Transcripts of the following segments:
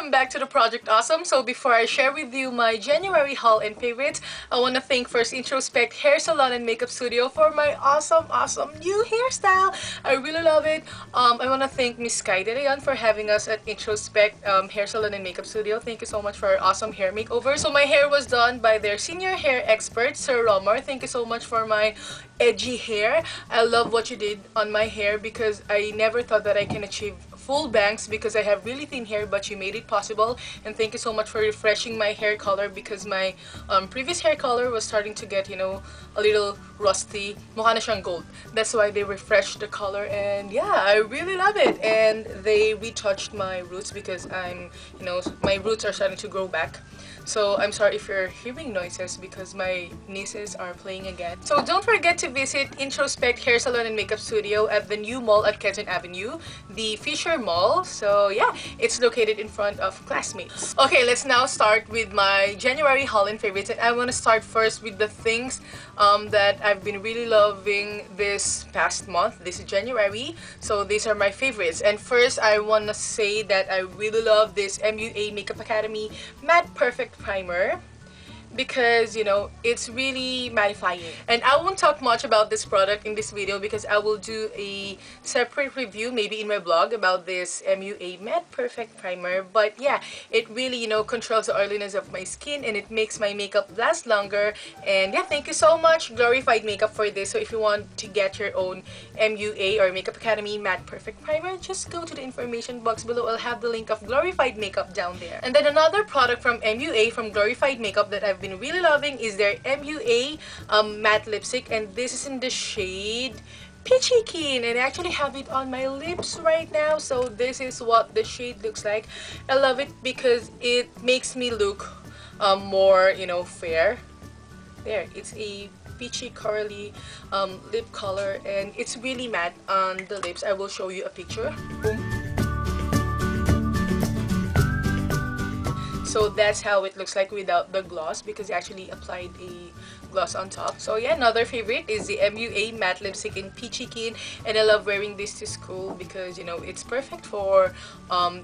welcome back to the Project Awesome. So before I share with you my January haul and favorites, I want to thank first Introspect Hair Salon and Makeup Studio for my awesome new hairstyle. I really love it. I want to thank Miss Sky De Leon for having us at Introspect Hair Salon and Makeup Studio. Thank you so much for our awesome hair makeover. So my hair was done by their senior hair expert, Sir Romar. Thank you so much for my edgy hair. I love what you did on my hair because I never thought that I can achieve full bangs because I have really thin hair, but you made it possible. And thank you so much for refreshing my hair color because my previous hair color was starting to get, you know, a little rusty. Mukha na siyang gold. That's why they refreshed the color, and yeah, I really love it. And they retouched my roots because my roots are starting to grow back. So I'm sorry if you're hearing noises because my nieces are playing again. So don't forget to visit Introspect Hair Salon and Makeup Studio at the new mall at Quezon Avenue, the Fisher Mall. So yeah, it's located in front of Classmates. Okay, let's now start with my January haul and favorites. And I want to start first with the things that I've been really loving this past month. This is January. So these are my favorites. And first, I want to say that I really love this MUA Makeup Academy Matte Perfect Primer because, you know, it's really mattifying. And I won't talk much about this product in this video because I will do a separate review maybe in my blog about this MUA Matte Perfect Primer. But yeah, it really, you know, controls the oiliness of my skin and it makes my makeup last longer. And yeah, thank you so much Glorified Makeup for this. So if you want to get your own MUA or Makeup Academy Matte Perfect Primer, just go to the information box below. I'll have the link of Glorified Makeup down there. And then another product from MUA, from Glorified Makeup, that I've been really loving is their MUA matte lipstick, and this is in the shade Peachy Keen, and I actually have it on my lips right now. So this is what the shade looks like. I love it because it makes me look more, you know, fair. There, it's a peachy corally lip color, and it's really matte on the lips. I will show you a picture. Boom. So that's how it looks like without the gloss because I actually applied a gloss on top. So yeah, another favorite is the MUA matte lipstick in Peachy Keen, and I love wearing this to school because, you know, it's perfect for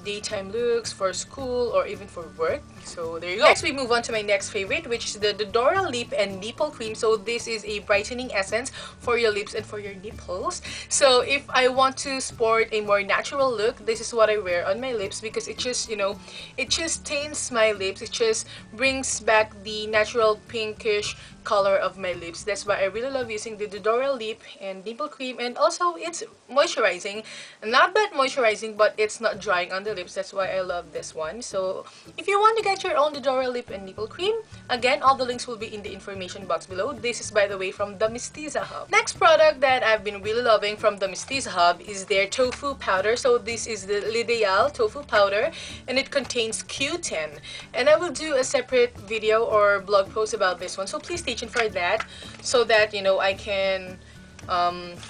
daytime looks, for school, or even for work. So there you go. Next, we move on to my next favorite, which is the Dodora Lip and Nipple Cream. So this is a brightening essence for your lips and for your nipples. So if I want to sport a more natural look, this is what I wear on my lips because it just, you know, it just taints my lips. It just brings back the natural pinkish color of my lips. That's why I really love using the Dodora Lip and Nipple Cream. And also it's moisturizing. Not bad moisturizing, but it's not drying on the lips. That's why I love this one. So if you want to get your own Dodora Lip and Nipple Cream, again, all the links will be in the information box below. This is, by the way, from the Mestiza Hub. Next product that I've been really loving from the Mestiza Hub is their tofu powder. So this is the Lideal Tofu Powder, and it contains Q10. And I will do a separate video or blog post about this one. So please stay tuned for that so that, you know, I can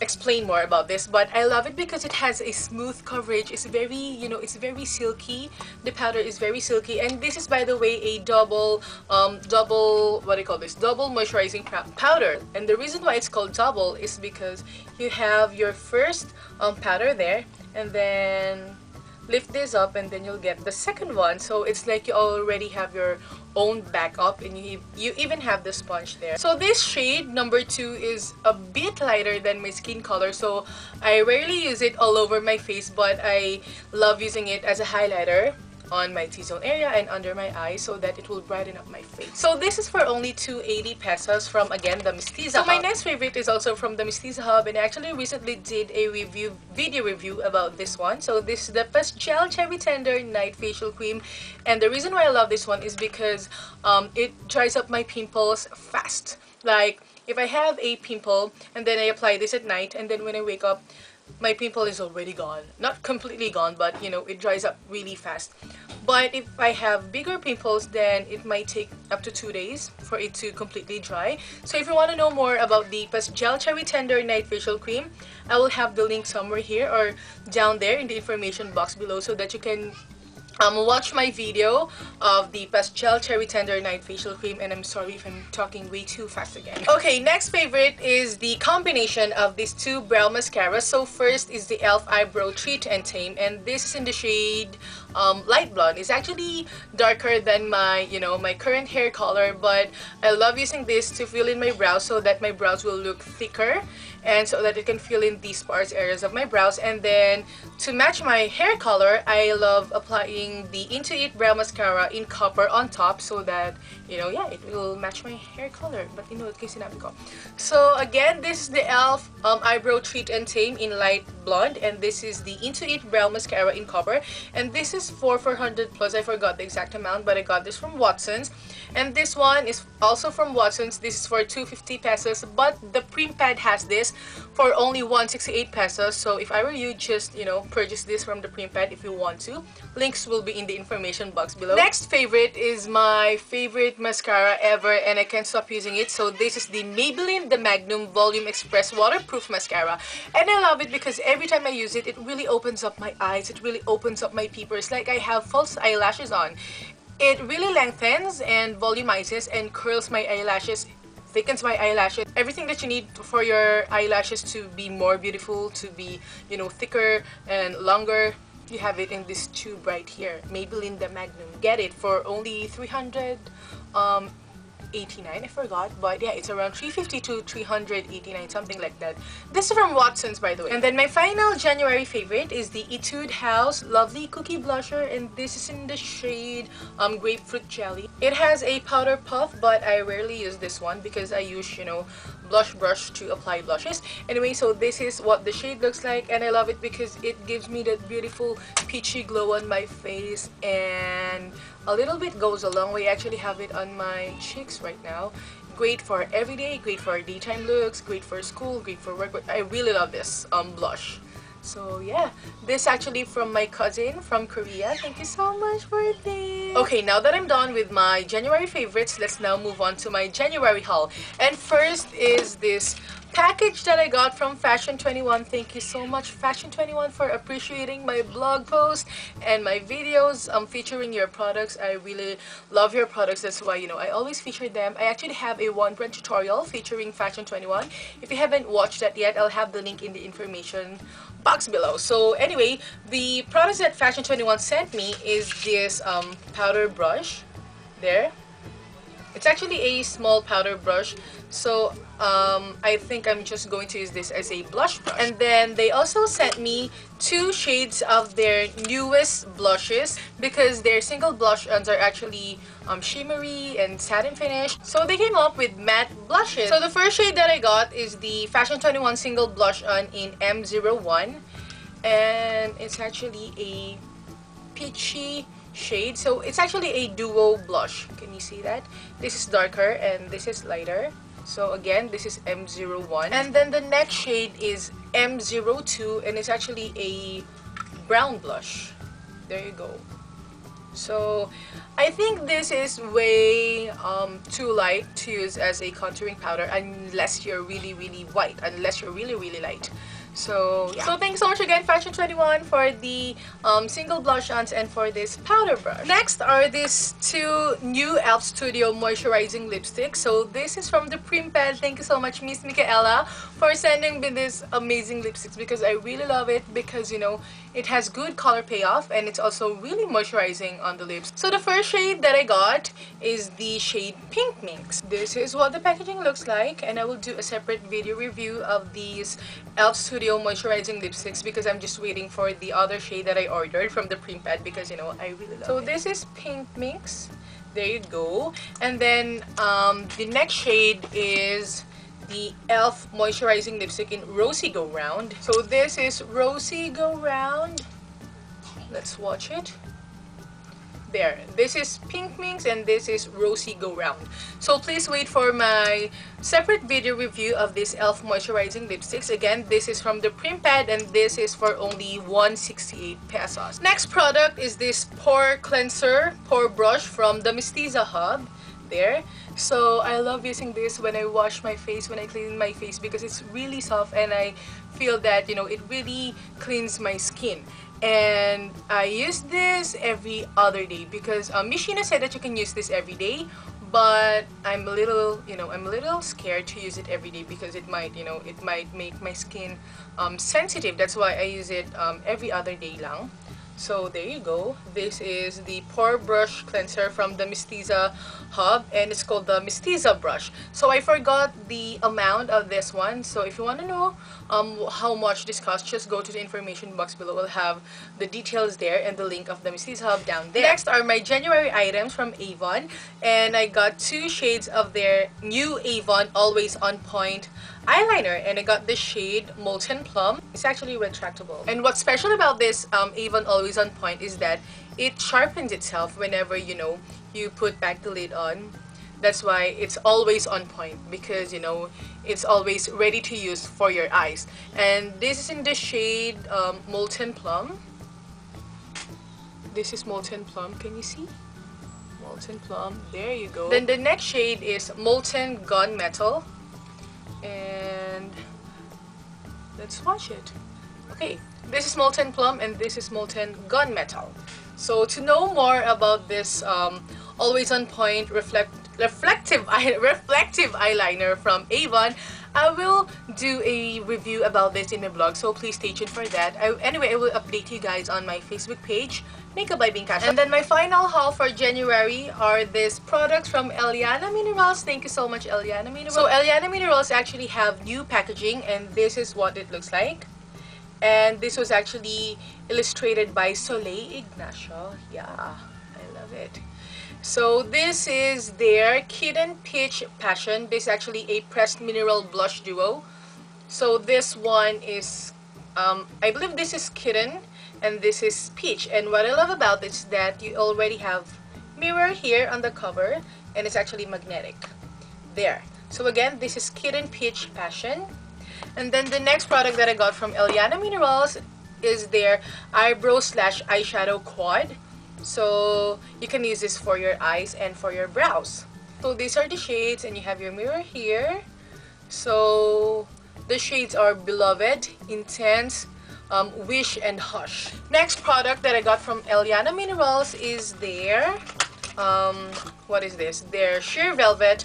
explain more about this. But I love it because it has a smooth coverage. It's very, you know, it's very silky. The powder is very silky, and this is, by the way, a double what do you call this, double moisturizing powder. And the reason why it's called double is because you have your first powder there, and then lift this up, and then you'll get the second one. So it's like you already have your own backup, and you even have the sponge there. So this shade number 2 is a bit lighter than my skin color, so I rarely use it all over my face, but I love using it as a highlighter on my T-zone area and under my eyes so that it will brighten up my face. So this is for only 280 pesos from, again, the Mestiza Hub. So my next favorite is also from the Mestiza Hub, and I actually recently did a video review about this one. So this is the Pasjel Cherry Tender Night Facial Cream, and the reason why I love this one is because it dries up my pimples fast. Like, if I have a pimple and then I apply this at night, and then when I wake up, my pimple is already gone. Not completely gone, but, you know, it dries up really fast. But if I have bigger pimples, then it might take up to 2 days for it to completely dry. So if you want to know more about the Pasjel Cherry Tender Night Facial Cream, I will have the link somewhere here or down there in the information box below so that you can watch my video of the Pasjel Cherry Tender Night Facial Cream, and I'm sorry if I'm talking way too fast again. Okay, next favorite is the combination of these two brow mascaras. So first is the e.l.f. Eyebrow Treat and Tame, and this is in the shade light blonde. It's actually darker than my, my current hair color, but I love using this to fill in my brows so that my brows will look thicker and so that it can fill in the sparse areas of my brows. And then to match my hair color, I love applying the Etude brow mascara in copper on top so that, yeah, it will match my hair color. But sinabi ko. So again, this is the e.l.f. Eyebrow Treat and Tame in light blonde, and this is the Etude brow mascara in copper, and this is for 400 plus. I forgot the exact amount, but I got this from Watson's. And this one is also from Watson's. This is for 250 pesos, but the Prim Pad has this for only 168 pesos. So if I were you, just purchase this from the Prim Pad if you want to. Links will be in the information box below. Next favorite is my favorite mascara ever, and I can't stop using it. So this is the Maybelline the Magnum Volume Express Waterproof Mascara, and I love it because every time I use it, it really opens up my eyes. It really opens up my peepers, like I have false eyelashes on. It really lengthens and volumizes and curls my eyelashes, thickens my eyelashes. Everything that you need for your eyelashes to be more beautiful, to be, thicker and longer, you have it in this tube right here. Maybelline the Magnum. Get it for only 389, I forgot, but yeah, it's around 350 to 389, something like that. This is from Watson's, by the way. And then my final January favorite is the Etude House Lovely Cookie Blusher, and this is in the shade Grapefruit Jelly. It has a powder puff, but I rarely use this one because I use, blush brush to apply blushes. Anyway, so this is what the shade looks like, and I love it because it gives me that beautiful peachy glow on my face, and a little bit goes a long way. I actually have it on my cheeks right now. Great for everyday, great for daytime looks, great for school, great for work. But I really love this blush. So yeah, this actually from my cousin from Korea. Thank you so much for this. Okay, now that I'm done with my January favorites, let's now move on to my January haul. And first is this package that I got from Fashion 21. Thank you so much, Fashion 21, for appreciating my blog posts and my videos featuring your products. I really love your products. That's why, I always feature them. I actually have a one-brand tutorial featuring Fashion 21. If you haven't watched that yet, I'll have the link in the information box below. So anyway, the products that Fashion 21 sent me is this powder brush there. It's actually a small powder brush, so I think I'm just going to use this as a blush brush. And then they also sent me 2 shades of their newest blushes because their single blush ons are actually shimmery and satin finish. So they came up with matte blushes. So the first shade that I got is the Fashion 21 single blush on in M01, and it's actually a peachy shade. So it's actually a duo blush. Can you see that? This is darker and this is lighter. So again, this is M01. And then the next shade is M02, and it's actually a brown blush. There you go. So I think this is way too light to use as a contouring powder unless you're really white, unless you're really light. So yeah. So thanks so much again, Fashion 21, for the single blush-ons and for this powder brush. Next are these 2 new e.l.f. Studio Moisturizing Lipsticks. So this is from the Prim Pad. Thank you so much, Miss Michaela, for sending me this amazing lipsticks because I really love it because, it has good color payoff and it's also really moisturizing on the lips. So the first shade that I got is the shade Pink Minx. This is what the packaging looks like, and I will do a separate video review of these e.l.f. Studio Moisturizing Lipsticks because I'm just waiting for the other shade that I ordered from the Prim Pad because, I really love it. So this is Pink Minx. There you go. And then the next shade is the e.l.f. Moisturizing Lipstick in Rosy-Go-Round. So this is Rosy-Go-Round. Let's watch it. There. This is Pink Minx and this is Rosy-Go-Round. So please wait for my separate video review of this e.l.f. Moisturizing Lipsticks. Again, this is from the Prim Pad and this is for only 168 pesos. Next product is this Pore Cleanser Pore Brush from the Mestiza Hub. There. So I love using this when I wash my face, when I clean my face, because it's really soft and I feel that, it really cleans my skin. and I use this every other day because Mishina said that you can use this every day, but I'm a little, I'm a little scared to use it every day because it might, it might make my skin sensitive. That's why I use it every other day lang. So there you go. This is the Pore Brush Cleanser from the Mestiza hub, and it's called the Mestiza brush. So I forgot the amount of this one. So if you want to know how much this costs, just go to the information box below. We'll have the details there and the link of the Mestiza hub down there. Next are my January items from Avon, and I got 2 shades of their new Avon Always On Point eyeliner, and I got this shade Molten Plum. It's actually retractable, and what's special about this Avon Always On Point is that it sharpens itself whenever you put back the lid on. That's why it's always on point, because it's always ready to use for your eyes. And this is in the shade Molten Plum. This is Molten Plum. Can you see? Molten Plum. There you go. Then the next shade is Molten Gunmetal. And let's swatch it. Okay, this is Molten Plum and this is Molten Gunmetal. So to know more about this always on point reflective eyeliner from Avon, I will do a review about this in my blog, so please stay tuned for that. Anyway, I will update you guys on my Facebook page, Makeup by Castro. And then my final haul for January are these products from Eyeliner Minerals. Thank you so much, Eyeliner Minerals. So Eyeliner Minerals actually have new packaging, and this is what it looks like. And this was actually illustrated by Soleil Ignacio. Yeah, I love it. So this is their Kitten Peach Passion. This is actually a pressed mineral blush duo. So this one is, I believe this is Kitten and this is Peach. And what I love about this is that you already have mirror here on the cover, and it's actually magnetic. There. So again, this is Kitten Peach Passion. And then the next product that I got from Eyeliner Minerals is their Eyebrow / Eyeshadow Quad. So you can use this for your eyes and for your brows. So these are the shades, and you have your mirror here. So the shades are Beloved, Intense, Wish, and Hush. Next product that I got from Eyeliner Minerals is their what is this? Their Sheer Velvet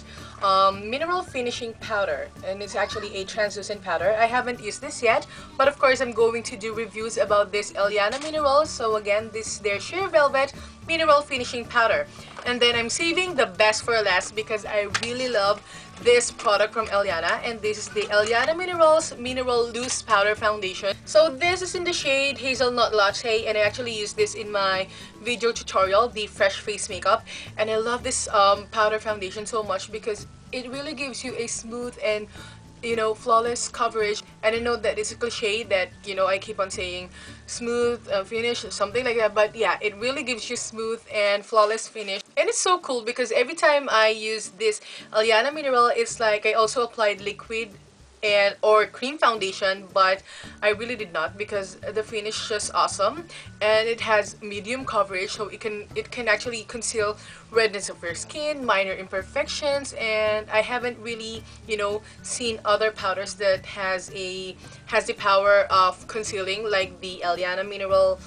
mineral finishing powder, and it's actually a translucent powder. I haven't used this yet, but of course I'm going to do reviews about this Eyeliner Minerals. So again, this is their Sheer Velvet mineral finishing powder, and then I'm saving the best for last because I really love this product from Eyeliner, and this is the Eyeliner Minerals Mineral Loose Powder Foundation. So this is in the shade Hazelnut Latte, and I actually used this in my video tutorial, the Fresh Face Makeup, and I love this powder foundation so much because it really gives you a smooth and flawless coverage. And I know that it's a cliche that I keep on saying smooth finish, something like that, but yeah, it really gives you smooth and flawless finish. And it's so cool because every time I use this Eyeliner Mineral, it's like I also applied liquid or cream foundation, but I really did not because the finish is just awesome, and it has medium coverage, so it can actually conceal redness of your skin, minor imperfections. And I haven't really seen other powders that has the power of concealing like the Eyeliner Mineral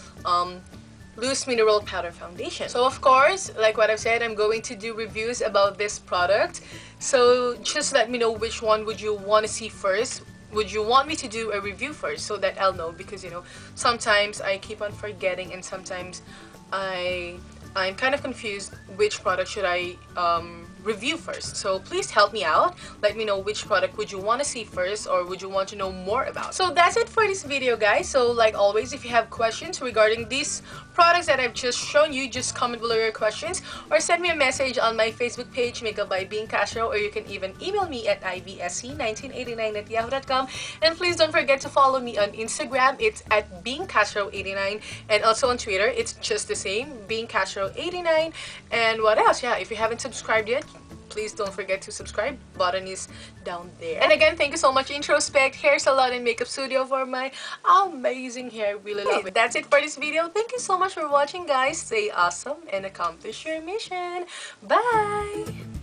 Loose Mineral Powder Foundation. So of course, like what I've said, I'm going to do reviews about this product. So just let me know which one would you want to see first. Would you want me to do a review first, so that I'll know, because sometimes I keep on forgetting, and sometimes I'm kind of confused which product should I review first. So please help me out. Let me know which product would you want to see first, or would you want to know more about. So that's it for this video, guys. So like always, if you have questions regarding these products that I've just shown you, just comment below your questions or send me a message on my Facebook page, Makeup by Castro, or you can even email me at ivsc1989@yahoo.com. And please don't forget to follow me on Instagram. It's at beingcastro89, and also on Twitter, it's just the same, beingcastro89. And what else? Yeah, if you haven't subscribed yet, please don't forget to subscribe. Button is down there. And again, thank you so much, Introspect Hair Salon and Makeup Studio, for my amazing hair. Really love it. That's it for this video. Thank you so much for watching, guys. Stay awesome and accomplish your mission. Bye!